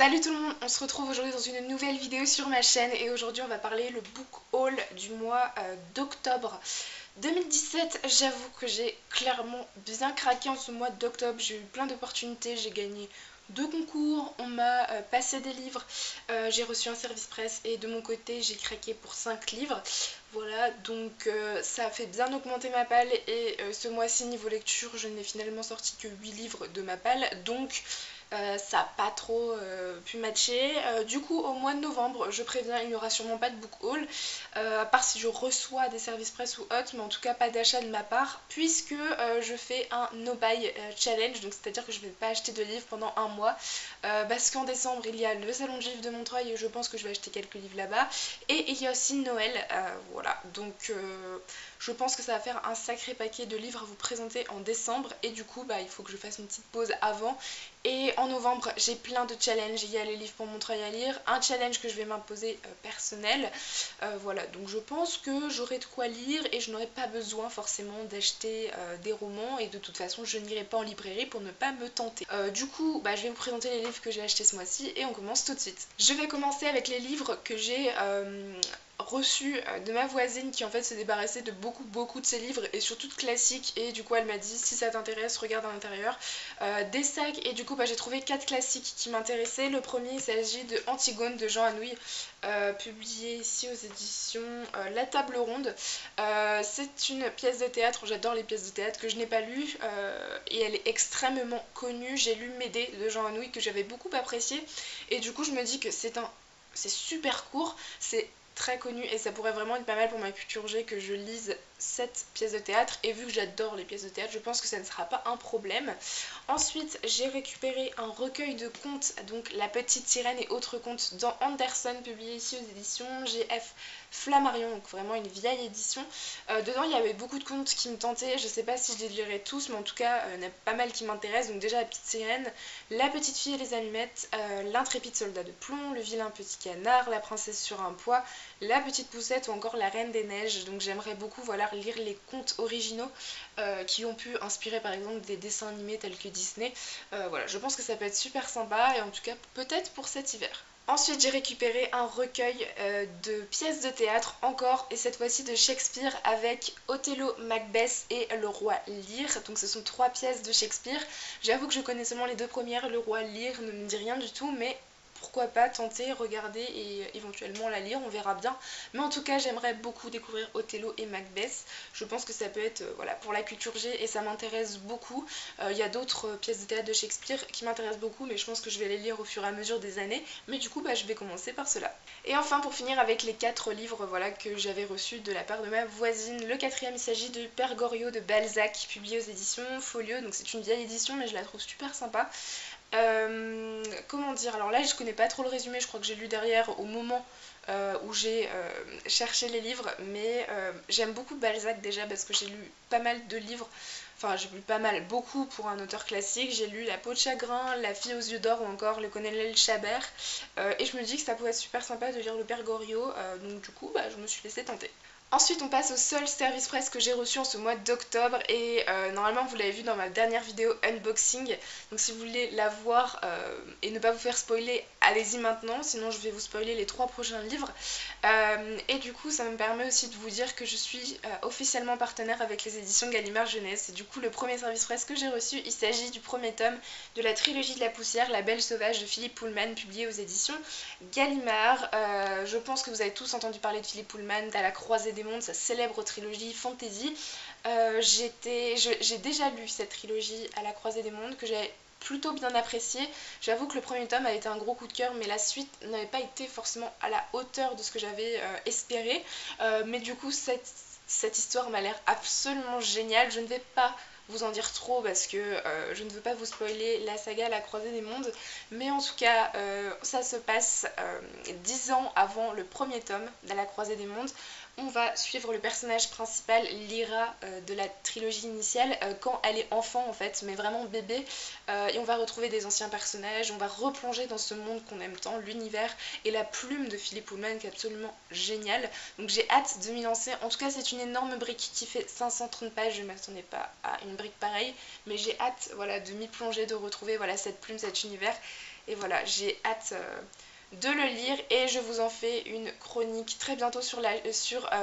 Salut tout le monde, on se retrouve aujourd'hui dans une nouvelle vidéo sur ma chaîne et aujourd'hui on va parler le book haul du mois d'octobre 2017. J'avoue que j'ai clairement bien craqué en ce mois d'octobre, j'ai eu plein d'opportunités, j'ai gagné deux concours, on m'a passé des livres, j'ai reçu un service presse et de mon côté j'ai craqué pour 5 livres. Voilà, donc ça a fait bien augmenter ma palle et ce mois-ci niveau lecture je n'ai finalement sorti que 8 livres de ma palle, donc ça n'a pas trop pu matcher. Du coup, au mois de novembre, je préviens, il n'y aura sûrement pas de book haul, à part si je reçois des services presse ou autres, mais en tout cas pas d'achat de ma part, puisque je fais un no buy challenge, donc c'est-à-dire que je ne vais pas acheter de livres pendant un mois, parce qu'en décembre il y a le salon du livre de Montreuil et je pense que je vais acheter quelques livres là-bas, et il y a aussi Noël, voilà, donc je pense que ça va faire un sacré paquet de livres à vous présenter en décembre, et du coup il faut que je fasse une petite pause avant. Et en novembre, j'ai plein de challenges. Il y a les livres pour Montreuil à lire, un challenge que je vais m'imposer personnel. Voilà, donc je pense que j'aurai de quoi lire et je n'aurai pas besoin forcément d'acheter des romans. Et de toute façon, je n'irai pas en librairie pour ne pas me tenter. Du coup, je vais vous présenter les livres que j'ai achetés ce mois-ci et on commence tout de suite. Je vais commencer avec les livres que j'ai reçu de ma voisine qui en fait s'est débarrassée de beaucoup de ses livres et surtout de classiques, et du coup elle m'a dit si ça t'intéresse regarde à l'intérieur des sacs, et du coup j'ai trouvé 4 classiques qui m'intéressaient. Le premier, il s'agit de Antigone de Jean Anouilh, publié ici aux éditions La Table Ronde. C'est une pièce de théâtre, j'adore les pièces de théâtre, que je n'ai pas lue et elle est extrêmement connue. J'ai lu Médée de Jean Anouilh que j'avais beaucoup apprécié, et du coup je me dis que c'est super court, c'est très connu et ça pourrait vraiment être pas mal pour ma culture G que je lise cette pièce de théâtre, et vu que j'adore les pièces de théâtre, je pense que ça ne sera pas un problème. Ensuite, j'ai récupéré un recueil de contes, donc La Petite Sirène et autres contes dans Andersen, publié ici aux éditions GF Flammarion, donc vraiment une vieille édition. Dedans, il y avait beaucoup de contes qui me tentaient, je sais pas si je les lirai tous, mais en tout cas, il y en a pas mal qui m'intéressent. Donc déjà La Petite Sirène, La Petite Fille et les Allumettes, L'intrépide soldat de plomb, Le vilain petit canard, La princesse sur un pois, La Petite Poussette ou encore La Reine des Neiges. Donc j'aimerais beaucoup lire les contes originaux qui ont pu inspirer par exemple des dessins animés tels que Disney. Voilà, je pense que ça peut être super sympa, et en tout cas peut-être pour cet hiver. Ensuite, j'ai récupéré un recueil de pièces de théâtre encore, et cette fois-ci de Shakespeare, avec Othello, Macbeth et Le Roi Lear. Donc ce sont 3 pièces de Shakespeare. J'avoue que je connais seulement les 2 premières, Le Roi Lear ne me dit rien du tout, mais pourquoi pas tenter, regarder et éventuellement la lire, on verra bien. Mais en tout cas, j'aimerais beaucoup découvrir Othello et Macbeth. Je pense que ça peut être voilà, pour la culture G, et ça m'intéresse beaucoup. Il y a d'autres pièces de théâtre de Shakespeare qui m'intéressent beaucoup, mais je pense que je vais les lire au fur et à mesure des années. Mais du coup, je vais commencer par cela. Et enfin, pour finir avec les 4 livres que j'avais reçus de la part de ma voisine. Le 4e, il s'agit de Père Goriot de Balzac, publié aux éditions Folio. Donc c'est une vieille édition, mais je la trouve super sympa. Comment dire, alors là je connais pas trop le résumé, je crois que j'ai lu derrière au moment où j'ai cherché les livres, mais j'aime beaucoup Balzac déjà parce que j'ai lu pas mal de livres, enfin j'ai lu pas mal, beaucoup pour un auteur classique. J'ai lu La peau de chagrin, La fille aux yeux d'or ou encore Le colonel Chabert, et je me dis que ça pourrait être super sympa de lire le Père Goriot, donc du coup je me suis laissée tenter. Ensuite, on passe au seul service presse que j'ai reçu en ce mois d'octobre, et normalement vous l'avez vu dans ma dernière vidéo unboxing, donc si vous voulez la voir et ne pas vous faire spoiler, allez-y maintenant, sinon je vais vous spoiler les 3 prochains livres. Et du coup ça me permet aussi de vous dire que je suis officiellement partenaire avec les éditions Gallimard Jeunesse, et du coup le premier service presse que j'ai reçu, il s'agit du premier tome de la trilogie de la poussière, La Belle Sauvage de Philippe Pullman, publié aux éditions Gallimard. Je pense que vous avez tous entendu parler de Philippe Pullman, à la croisée des mondes, sa célèbre trilogie fantasy. J'ai déjà lu cette trilogie à la croisée des mondes, que j'ai plutôt bien apprécié. J'avoue que le premier tome a été un gros coup de cœur, mais la suite n'avait pas été forcément à la hauteur de ce que j'avais espéré. Mais du coup, cette histoire m'a l'air absolument géniale. Je ne vais pas vous en dire trop parce que je ne veux pas vous spoiler la saga La Croisée des Mondes, mais en tout cas ça se passe 10 ans avant le premier tome de La Croisée des Mondes. On va suivre le personnage principal, Lyra, de la trilogie initiale, quand elle est enfant en fait, mais vraiment bébé, et on va retrouver des anciens personnages, on va replonger dans ce monde qu'on aime tant, l'univers et la plume de Philippe Pullman qui est absolument géniale. Donc j'ai hâte de m'y lancer. En tout cas c'est une énorme brique qui fait 530 pages, je ne m'attendais pas à une brique pareille, mais j'ai hâte de m'y plonger, de retrouver cette plume, cet univers. et voilà, j'ai hâte de le lire et je vous en fais une chronique très bientôt sur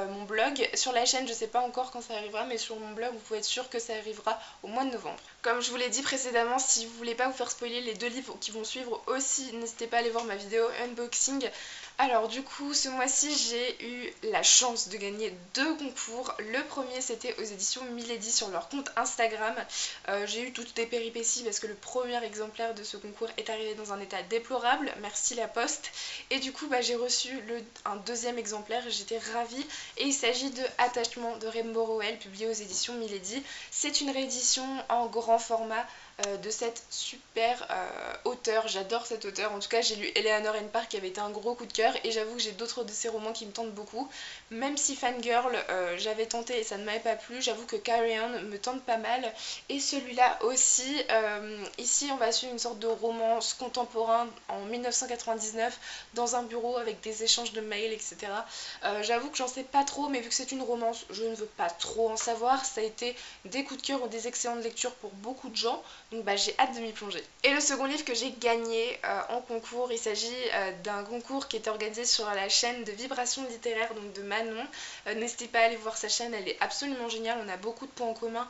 mon blog. Sur la chaîne, je sais pas encore quand ça arrivera, mais sur mon blog, vous pouvez être sûr que ça arrivera au mois de novembre. Comme je vous l'ai dit précédemment, si vous voulez pas vous faire spoiler les 2 livres qui vont suivre aussi, n'hésitez pas à aller voir ma vidéo unboxing. Alors du coup, ce mois-ci, j'ai eu la chance de gagner 2 concours. Le premier, c'était aux éditions Milady sur leur compte Instagram. J'ai eu toutes des péripéties parce que le premier exemplaire de ce concours est arrivé dans un état déplorable. Merci la poste. Et du coup, j'ai reçu un 2e exemplaire. J'étais ravie. Et il s'agit de Attachement de Rainbow Rowell, publié aux éditions Milady. C'est une réédition en grand format de cette super auteure. J'adore cette auteure. En tout cas, j'ai lu Eleanor and Park qui avait été un gros coup de cœur et j'avoue que j'ai d'autres de ses romans qui me tentent beaucoup. Même si Fangirl, j'avais tenté et ça ne m'avait pas plu, j'avoue que Carry On me tente pas mal. Et celui-là aussi. Ici, on va suivre une sorte de romance contemporain en 1999 dans un bureau avec des échanges de mails, etc. J'avoue que j'en sais pas trop, mais vu que c'est une romance, je ne veux pas trop en savoir. Ça a été des coups de cœur ou des excellentes lectures pour beaucoup de gens. Donc j'ai hâte de m'y plonger. Et le second livre que j'ai gagné en concours, il s'agit d'un concours qui est organisé sur la chaîne de Vibrations littéraires, donc de Manon. N'hésitez pas à aller voir sa chaîne, elle est absolument géniale, on a beaucoup de points en commun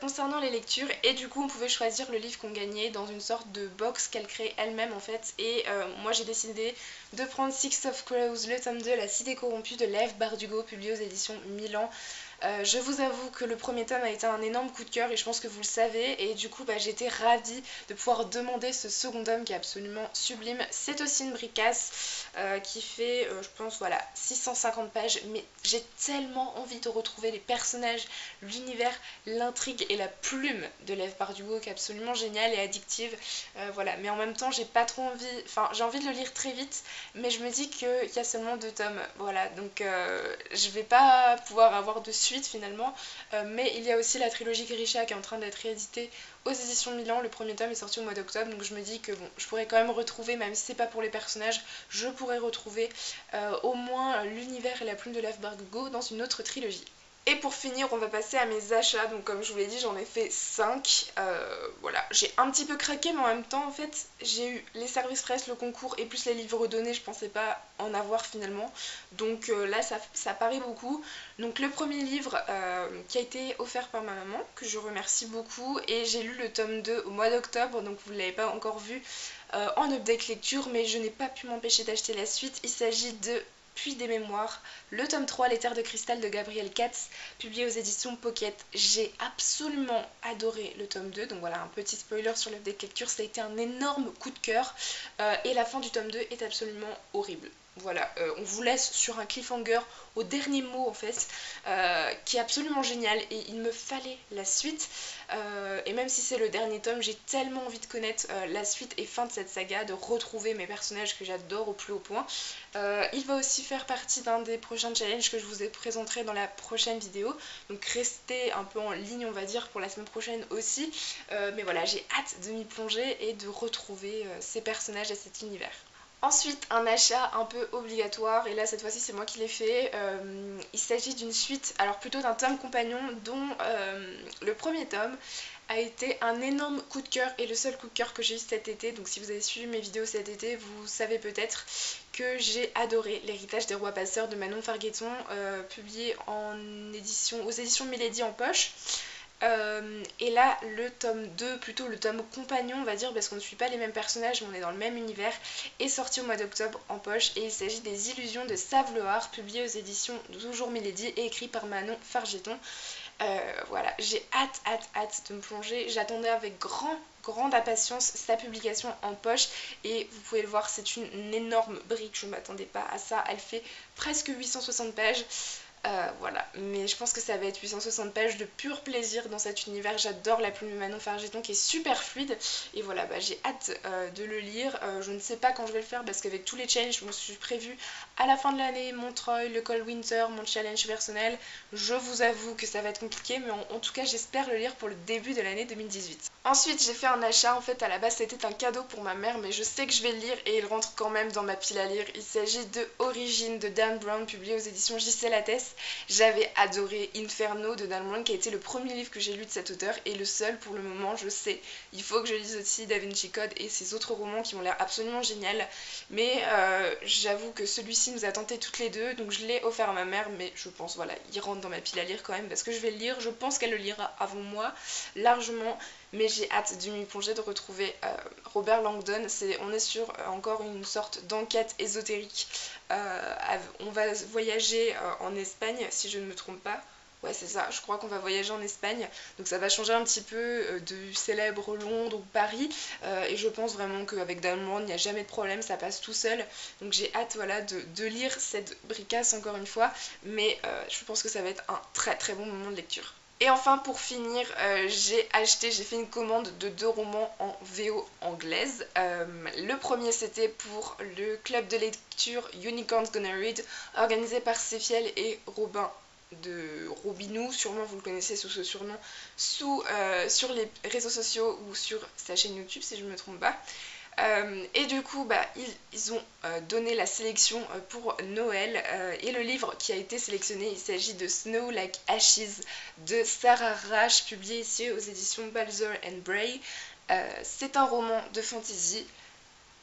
concernant les lectures. Et du coup on pouvait choisir le livre qu'on gagnait dans une sorte de box qu'elle crée elle-même en fait. Et moi j'ai décidé de prendre Six of Crows, le tome 2, La Cité corrompue de Lev Bardugo, publié aux éditions Milan. Je vous avoue que le premier tome a été un énorme coup de cœur et je pense que vous le savez, et du coup j'étais ravie de pouvoir demander ce second tome qui est absolument sublime. C'est aussi une bricasse qui fait je pense 650 pages, mais j'ai tellement envie de retrouver les personnages, l'univers, l'intrigue et la plume de Lev Bardugo qui est absolument géniale et addictive. Mais en même temps j'ai pas trop envie, j'ai envie de le lire très vite, mais je me dis qu'il y a seulement 2 tomes, donc je vais pas pouvoir avoir de suite finalement, mais il y a aussi la trilogie Grisha qui est en train d'être rééditée aux éditions Milan. Le premier tome est sorti au mois d'octobre, donc je me dis que je pourrais quand même retrouver, même si c'est pas pour les personnages, je pourrais retrouver au moins l'univers et la plume de Lev Bardugo dans une autre trilogie. Et pour finir, on va passer à mes achats. Donc comme je vous l'ai dit, j'en ai fait 5. J'ai un petit peu craqué, mais en même temps, en fait, j'ai eu les services presse, le concours et plus les livres donnés. Je pensais pas en avoir finalement. Donc là, ça paraît beaucoup. Donc le premier livre qui a été offert par ma maman, que je remercie beaucoup. Et j'ai lu le tome 2 au mois d'octobre, donc vous ne l'avez pas encore vu en update lecture, mais je n'ai pas pu m'empêcher d'acheter la suite. Il s'agit de Puits des mémoires, le tome 3, Les terres de cristal de Gabriel Katz, publié aux éditions Pocket. J'ai absolument adoré le tome 2, donc voilà un petit spoiler sur l'update lecture, ça a été un énorme coup de cœur et la fin du tome 2 est absolument horrible. On vous laisse sur un cliffhanger au dernier mot en fait, qui est absolument génial et il me fallait la suite. Et même si c'est le dernier tome, j'ai tellement envie de connaître la suite et fin de cette saga, de retrouver mes personnages que j'adore au plus haut point. Il va aussi faire partie d'un des prochains challenges que je vous présenterai dans la prochaine vidéo. Donc restez un peu en ligne on va dire pour la semaine prochaine aussi. Mais voilà, j'ai hâte de m'y plonger et de retrouver ces personnages et cet univers. Ensuite, un achat un peu obligatoire, et là cette fois-ci c'est moi qui l'ai fait. Il s'agit d'une suite, alors plutôt d'un tome compagnon dont le premier tome a été un énorme coup de cœur et le seul coup de cœur que j'ai eu cet été. Donc si vous avez suivi mes vidéos cet été, vous savez peut-être que j'ai adoré L'héritage des rois passeurs de Manon Fargueton, publié aux éditions Milady en poche. Et là le tome 2, plutôt le tome compagnon on va dire, parce qu'on ne suit pas les mêmes personnages mais on est dans le même univers, est sorti au mois d'octobre en poche et il s'agit des Illusions de Saveloar, publié aux éditions toujours Milady et écrit par Manon Fargueton. J'ai hâte de me plonger. J'attendais avec grande impatience sa publication en poche et vous pouvez le voir, c'est une énorme brique, je ne m'attendais pas à ça. Elle fait presque 860 pages. Mais je pense que ça va être 860 pages de pur plaisir dans cet univers. J'adore la plume de Manon Fargueton qui est super fluide et j'ai hâte de le lire. Je ne sais pas quand je vais le faire parce qu'avec tous les challenges je me suis prévu à la fin de l'année, Montreuil, le Cold Winter, mon challenge personnel. Je vous avoue que ça va être compliqué, mais en tout cas j'espère le lire pour le début de l'année 2018. Ensuite j'ai fait un achat, en fait à la base c'était un cadeau pour ma mère, mais je sais que je vais le lire et il rentre quand même dans ma pile à lire. Il s'agit de Origine de Dan Brown, publié aux éditions J.C. Lattès. J'avais adoré Inferno de Dan Brown, qui a été le premier livre que j'ai lu de cet auteur et le seul pour le moment, je sais. Il faut que je lise aussi Da Vinci Code et ses autres romans qui ont l'air absolument géniaux. Mais j'avoue que celui-ci nous a tenté toutes les deux, donc je l'ai offert à ma mère, mais je pense, voilà, il rentre dans ma pile à lire quand même parce que je vais le lire. Je pense qu'elle le lira avant moi, largement. Mais j'ai hâte de m'y plonger, de retrouver Robert Langdon. On est sur encore une sorte d'enquête ésotérique. On va voyager en Espagne, si je ne me trompe pas. Ouais, c'est ça, je crois qu'on va voyager en Espagne. Donc ça va changer un petit peu du célèbre Londres ou Paris. Et je pense vraiment qu'avec Dan Brown, il n'y a jamais de problème, ça passe tout seul. Donc j'ai hâte, voilà, de lire cette bricasse encore une fois. Mais je pense que ça va être un très très bon moment de lecture. Et enfin, pour finir, j'ai fait une commande de 2 romans en VO anglaise. Le premier, c'était pour le club de lecture Unicorns Gonna Read, organisé par Céfiel et Robin de Robinou, sûrement vous le connaissez sous ce surnom, sur les réseaux sociaux ou sur sa chaîne YouTube, si je ne me trompe pas. Et du coup, ils ont donné la sélection pour Noël et le livre qui a été sélectionné, il s'agit de Snow Like Ashes de Sarah Raasch, publié ici aux éditions Balzer and Bray. C'est un roman de fantasy.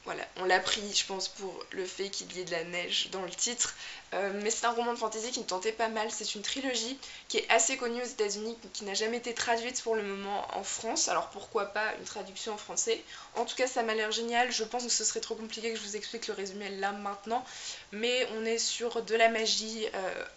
Voilà, on l'a pris, je pense, pour le fait qu'il y ait de la neige dans le titre. Mais c'est un roman de fantasy qui me tentait pas mal. C'est une trilogie qui est assez connue aux États-Unis, qui n'a jamais été traduite pour le moment en France. Alors pourquoi pas une traduction en français? En tout cas, ça m'a l'air génial. Je pense que ce serait trop compliqué que je vous explique le résumé là maintenant. Mais on est sur de la magie,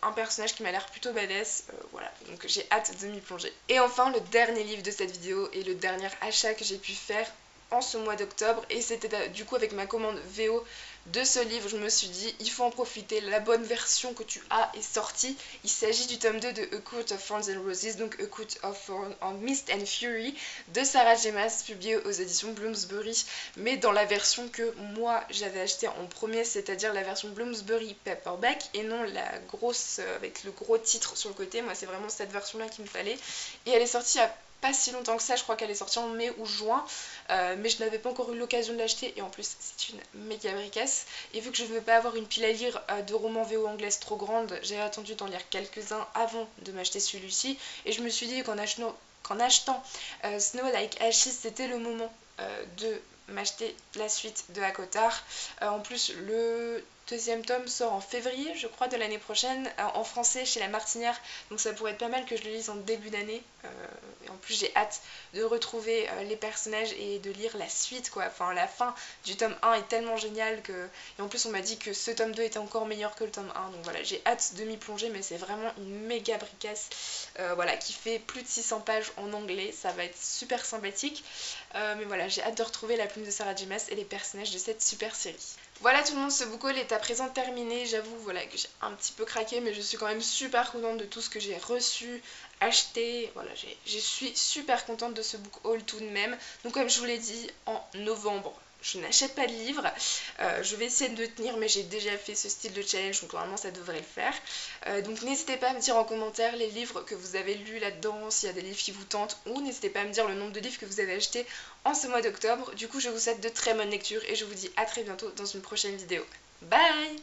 un personnage qui m'a l'air plutôt badass. Voilà, donc j'ai hâte de m'y plonger. Et enfin, le dernier livre de cette vidéo et le dernier achat que j'ai pu faire en ce mois d'octobre, et c'était du coup avec ma commande VO de ce livre, je me suis dit il faut en profiter, la bonne version que tu as est sortie. Il s'agit du tome 2 de A Court of Thorns and Roses, donc A Court of Thorns and Mist and Fury de Sarah J. Maas, publié aux éditions Bloomsbury, mais dans la version que moi j'avais acheté en premier, c'est-à-dire la version Bloomsbury paperback et non la grosse avec le gros titre sur le côté. Moi c'est vraiment cette version là qu'il me fallait, et elle est sortie à pas si longtemps que ça, je crois qu'elle est sortie en mai ou juin, mais je n'avais pas encore eu l'occasion de l'acheter, et en plus c'est une méga bricasse. Et vu que je ne veux pas avoir une pile à lire de romans VO anglaise trop grande, j'ai attendu d'en lire quelques-uns avant de m'acheter celui-ci, et je me suis dit qu'en achetant Snow Like Ashes, c'était le moment de m'acheter la suite de ACOTAR. En plus, le deuxième tome sort en février, je crois, de l'année prochaine, en français chez La Martinière, donc ça pourrait être pas mal que je le lise en début d'année. Et en plus, j'ai hâte de retrouver les personnages et de lire la suite, quoi. Enfin, la fin du tome 1 est tellement géniale que... Et en plus, on m'a dit que ce tome 2 était encore meilleur que le tome 1, donc voilà, j'ai hâte de m'y plonger, mais c'est vraiment une méga bricasse, voilà, qui fait plus de 600 pages en anglais, ça va être super sympathique. Mais voilà, j'ai hâte de retrouver la plume de Sarah J. Maas et les personnages de cette super série. Voilà tout le monde, ce book haul est à présent terminé. J'avoue, voilà, que j'ai un petit peu craqué, mais je suis quand même super contente de tout ce que j'ai reçu, acheté. Voilà, je suis super contente de ce book haul tout de même. Donc comme je vous l'ai dit, en novembre, je n'achète pas de livres. Je vais essayer de tenir, mais j'ai déjà fait ce style de challenge, donc normalement ça devrait le faire. Donc n'hésitez pas à me dire en commentaire les livres que vous avez lus là-dedans, s'il y a des livres qui vous tentent, ou n'hésitez pas à me dire le nombre de livres que vous avez achetés en ce mois d'octobre. Du coup, je vous souhaite de très bonnes lectures et je vous dis à très bientôt dans une prochaine vidéo. Bye!